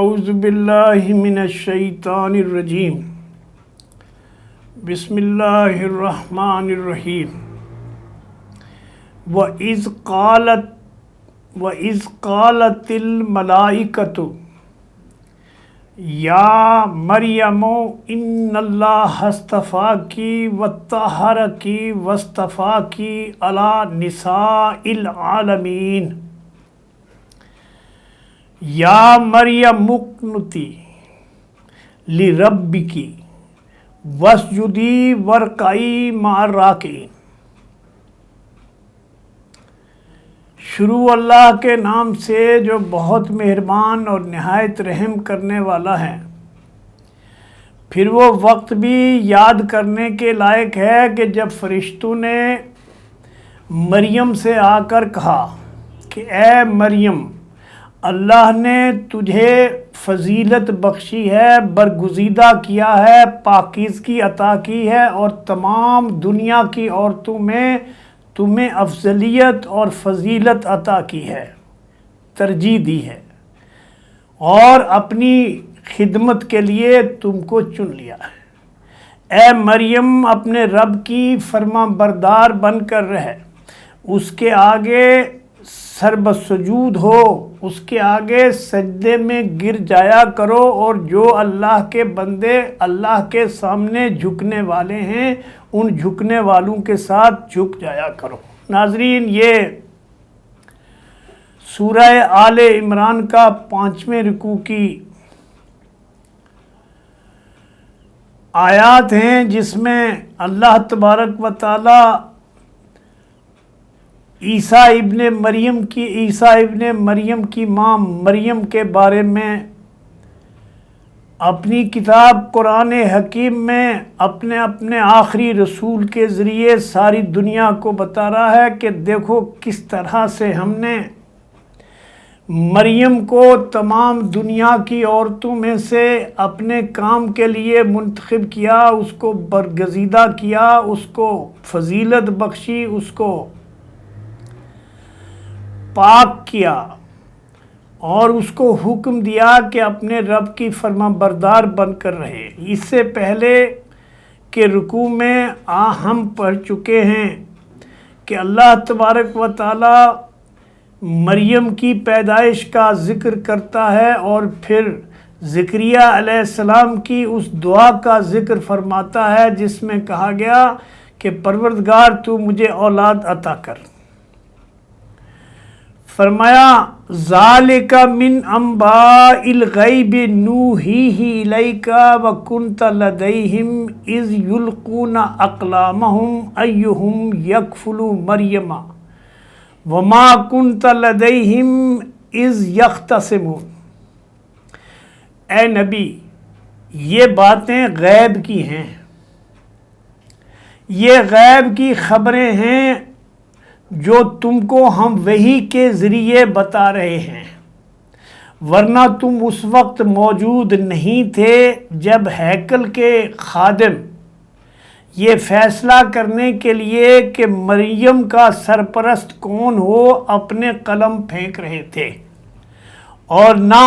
اعوذ باللہ من الشیطان الرجیم بسم اللہ الرحمن الرحیم وَإِذْ قَالَتِ الْمَلَائِكَةُ یا مریم ان اللہ اصطفاکی وطہرکی واصطفاکی علی نساء العالمین یا مریم اقنتی لربکی واسجدی وارکعی مع الراکعین۔ شروع اللہ کے نام سے جو بہت مہربان اور نہایت رحم کرنے والا ہے۔ پھر وہ وقت بھی یاد کرنے کے لائق ہے کہ جب فرشتوں نے مریم سے آ کر کہا کہ اے مریم، اللہ نے تجھے فضیلت بخشی ہے، برگزیدہ کیا ہے، پاکیزگی عطا کی ہے اور تمام دنیا کی عورتوں میں تمہیں افضلیت اور فضیلت عطا کی ہے، ترجیح دی ہے اور اپنی خدمت کے لیے تم کو چن لیا ہے۔ اے مریم، اپنے رب کی فرما بردار بن کر رہے، اس کے آگے سربسجود ہو، اس کے آگے سجدے میں گر جایا کرو، اور جو اللہ کے بندے اللہ کے سامنے جھکنے والے ہیں ان جھکنے والوں کے ساتھ جھک جایا کرو۔ ناظرین، یہ سورہ آل عمران کا 5ویں رکوع کی آیات ہیں، جس میں اللہ تبارک و تعالی عیسیٰ ابن مریم کی ماں مریم کے بارے میں اپنی کتاب قرآن حکیم میں اپنے آخری رسول کے ذریعے ساری دنیا کو بتا رہا ہے کہ دیکھو کس طرح سے ہم نے مریم کو تمام دنیا کی عورتوں میں سے اپنے کام کے لیے منتخب کیا، اس کو برگزیدہ کیا، اس کو فضیلت بخشی، اس کو پاک کیا اور اس کو حکم دیا کہ اپنے رب کی فرما بردار بن کر رہے۔ اس سے پہلے کہ رکوع میں ہم پڑھ چکے ہیں کہ اللہ تبارک و تعالی مریم کی پیدائش کا ذکر کرتا ہے اور پھر زکریا علیہ السلام کی اس دعا کا ذکر فرماتا ہے جس میں کہا گیا کہ پروردگار تو مجھے اولاد عطا کر۔ فرمایا ذالک من انباء الغیب نوحیہ الیک وکنت لدیہم اذ یلقون اقلامہم ایہم یکفل مریم وما کنت لدیہم اذ یختصمون۔ اے نبی، یہ باتیں غیب کی ہیں، یہ غیب کی خبریں ہیں جو تم کو ہم وحی کے ذریعے بتا رہے ہیں، ورنہ تم اس وقت موجود نہیں تھے جب ہیکل کے خادم یہ فیصلہ کرنے کے لیے کہ مریم کا سرپرست کون ہو اپنے قلم پھینک رہے تھے، اور نہ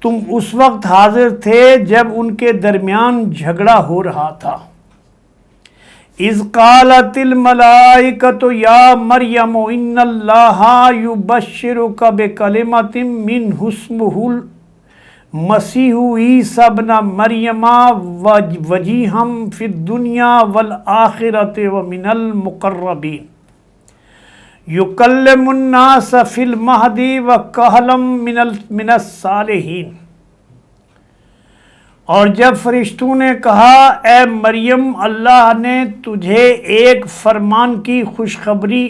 تم اس وقت حاضر تھے جب ان کے درمیان جھگڑا ہو رہا تھا۔ اذ قالت الملائکۃ یا مریم ان اللہ یبشرک بکلمۃ منہ اسمہ المسیح عیسی ابن مریم وجیہا فی الدنیا والآخرۃ ومن المقربین یکلم الناس فی المہد وکہلا من الصالحین۔ اور جب فرشتوں نے کہا اے مریم، اللہ نے تجھے ایک فرمان کی خوشخبری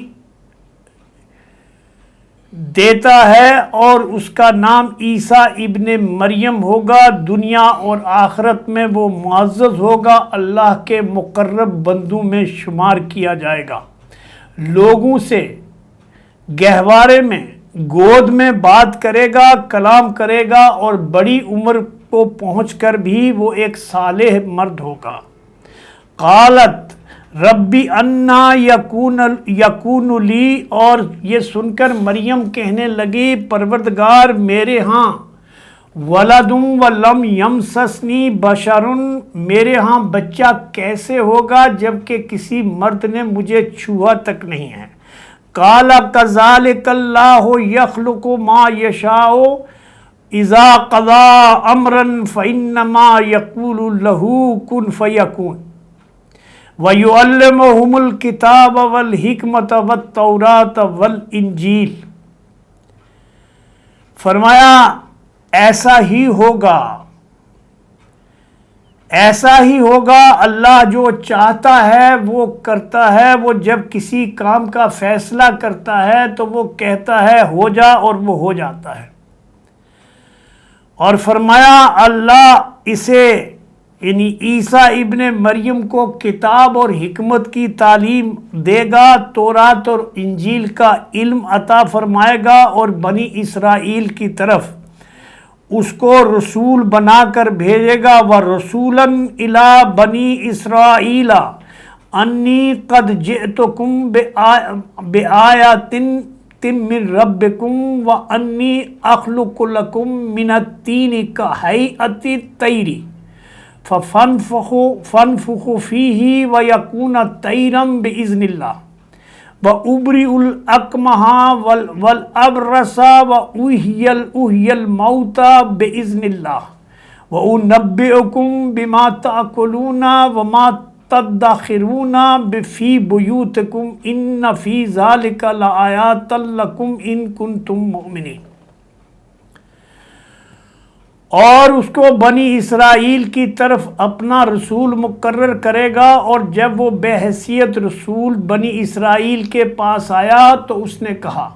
دیتا ہے اور اس کا نام عیسیٰ ابن مریم ہوگا، دنیا اور آخرت میں وہ معزز ہوگا، اللہ کے مقرب بندوں میں شمار کیا جائے گا، لوگوں سے گہوارے میں گود میں بات کرے گا، کلام کرے گا اور بڑی عمر کو پہنچ کر بھی وہ ایک صالح مرد ہوگا۔ قالت ربی انا یکون لی، اور یہ سن کر مریم کہنے لگی پروردگار میرے ہاں ولدم ولم یمسسنی بشرن، میرے ہاں بچہ کیسے ہوگا جبکہ کسی مرد نے مجھے چھوا تک نہیں ہے۔ قال کذالک اللہ یخلق ما یشاء اذا قضى امرا فانما یقول له کن فیکون وَيُعَلِّمُهُمُ الْكِتَابَ وَالْحِکْمَةَ وَالتَّوْرَاةَ وَالْإِنْجِیلَ، فرمایا ایسا ہی ہوگا، ایسا ہی ہوگا، اللہ جو چاہتا ہے وہ کرتا ہے، وہ جب کسی کام کا فیصلہ کرتا ہے تو وہ کہتا ہے ہو جا اور وہ ہو جاتا ہے۔ اور فرمایا اللہ اسے یعنی عیسیٰ ابن مریم کو کتاب اور حکمت کی تعلیم دے گا، تورات اور انجیل کا علم عطا فرمائے گا، اور بنی اسرائیل کی طرف اس کو رسول بنا کر بھیجے گا۔ وَرَسُولًا إِلَىٰ بَنِي إِسْرَائِيلَ أَنِّي قَدْ جِئْتُكُم بِآيَةٍ مِّن رَّبِّكُمْ وَأَنِّي أَخْلُقُ لَكُم مِّنَ الطِّينِ كَهَيْئَةِ الطَّيْرِ فَانفُخُوا فِيهِ وَيَكُونَ طَيْرًا بِإِذْنِ اللَّهِ وَأُبْرِئُ الْأَكْمَحَ وَالْأَبْرَصَ وَأُحْيِي الْمَوْتَى بِإِذْنِ اللَّهِ وَأُنَبِّئُكُم بِمَا تَأْكُلُونَ وَمَا تَدَّخِرُونَ فِي بُيُوتِكُمْ إِنَّ فِي ذَلِكَ لَآيَاتًا لَكُمْ إِن كُنتُم مُّؤْمِنِينَ۔ اور اس کو بنی اسرائیل کی طرف اپنا رسول مقرر کرے گا، اور جب وہ بے حیثیت رسول بنی اسرائیل کے پاس آیا تو اس نے کہا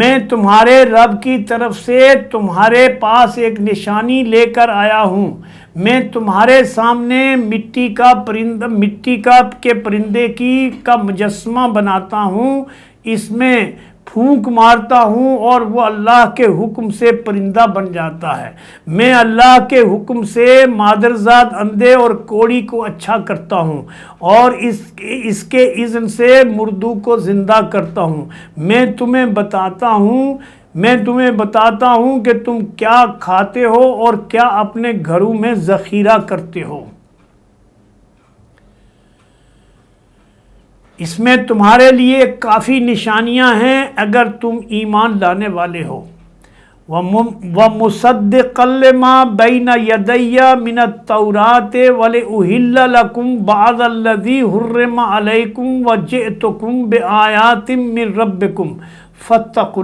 میں تمہارے رب کی طرف سے تمہارے پاس ایک نشانی لے کر آیا ہوں، میں تمہارے سامنے مٹی کے پرندے کا مجسمہ بناتا ہوں، اس میں پھونک مارتا ہوں اور وہ اللہ کے حکم سے پرندہ بن جاتا ہے، میں اللہ کے حکم سے مادرزاد اندھے اور کوڑی کو اچھا کرتا ہوں، اور اس کے اذن سے مردو کو زندہ کرتا ہوں، میں تمہیں بتاتا ہوں کہ تم کیا کھاتے ہو اور کیا اپنے گھروں میں ذخیرہ کرتے ہو، اس میں تمہارے لیے کافی نشانیاں ہیں اگر تم ایمان لانے والے ہو۔ وَمُصَدِّقًا لِّمَا بَيْنَ يَدَيَّ مِنَ التَّوْرَاةِ وَلِأُحِلَّ لَكُم بَعْضَ الَّذِي حُرِّمَ عَلَيْكُمْ وَجِئْتُكُم بِآيَاتٍ مِّن رَّبِّكُمْ فَاتَّقُوا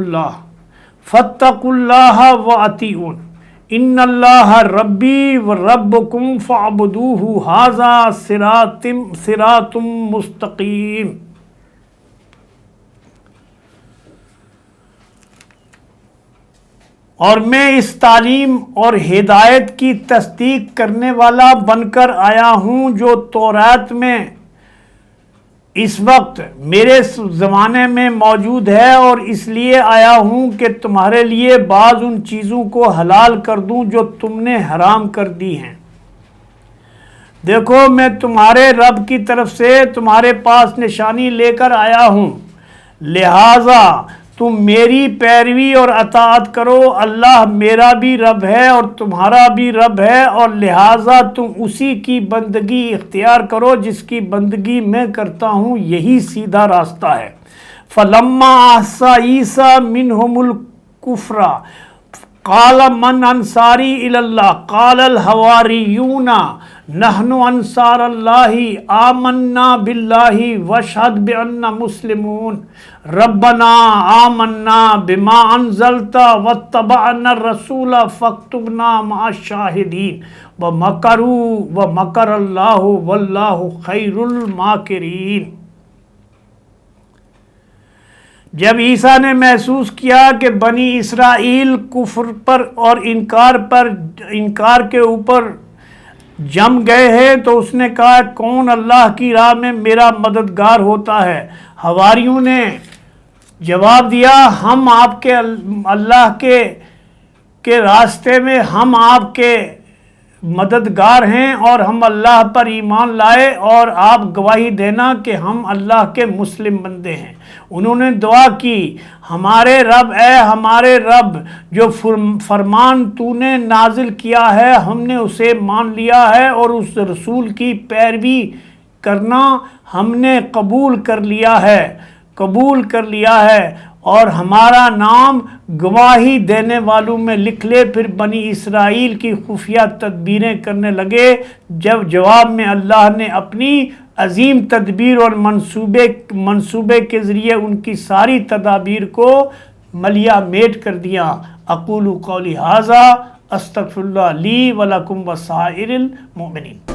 اللَّهَ وَأَطِيعُونِ ان اللہ ربی و ربکم فاعبدوہ ھذا صراط مستقیم۔ اور میں اس تعلیم اور ہدایت کی تصدیق کرنے والا بن کر آیا ہوں جو تورات میں اس وقت میرے زمانے میں موجود ہے، اور اس لیے آیا ہوں کہ تمہارے لیے بعض ان چیزوں کو حلال کر دوں جو تم نے حرام کر دی ہیں۔ دیکھو میں تمہارے رب کی طرف سے تمہارے پاس نشانی لے کر آیا ہوں، لہٰذا تم میری پیروی اور اطاعت کرو، اللہ میرا بھی رب ہے اور تمہارا بھی رب ہے، اور لہٰذا تم اسی کی بندگی اختیار کرو جس کی بندگی میں کرتا ہوں، یہی سیدھا راستہ ہے۔ فَلَمَّا أَحْصَىٰ عِیسَىٰ مِنْهُمُ الْكُفْرَ قَالَ مَنْ أَنصَارِي إِلَى اللَّهِ قَالَ الْحَوَارِيُّونَ نَحْنُ أَنصَارُ اللَّهِ آمَنَّا بِاللَّهِ وَاشْهَدْ بِأَنَّا مُسْلِمُونَ رَبَّنَا آمَنَّا بِمَا أَنزَلْتَ وَاتَّبَعْنَا الرَّسُولَ فَاكْتُبْنَا مَعَ الشَّاهِدِينَ وَمَكَرُوا وَمَكَرَ اللَّهُ وَاللَّهُ خَيْرُ الْمَاكِرِينَ۔ جب عیسیٰ نے محسوس کیا کہ بنی اسرائیل کفر پر اور انکار کے اوپر جم گئے ہیں تو اس نے کہا کون اللہ کی راہ میں میرا مددگار ہوتا ہے؟ حواریوں نے جواب دیا ہم آپ کے اللہ کے راستے میں ہم آپ کے مددگار ہیں اور ہم اللہ پر ایمان لائے اور آپ گواہی دینا کہ ہم اللہ کے مسلم بندے ہیں۔ انہوں نے دعا کی، ہمارے رب، اے ہمارے رب، جو فرمان تو نے نازل کیا ہے ہم نے اسے مان لیا ہے اور اس رسول کی پیروی کرنا ہم نے قبول کر لیا ہے اور ہمارا نام گواہی دینے والوں میں لکھ لے۔ پھر بنی اسرائیل کی خفیہ تدبیریں کرنے لگے، جب جواب میں اللہ نے اپنی عظیم تدبیر اور منصوبے کے ذریعے ان کی ساری تدابیر کو ملیہ میٹ کر دیا۔ اقول قولی ھذا استغفر اللہ لی ولکم وسائر المؤمنین۔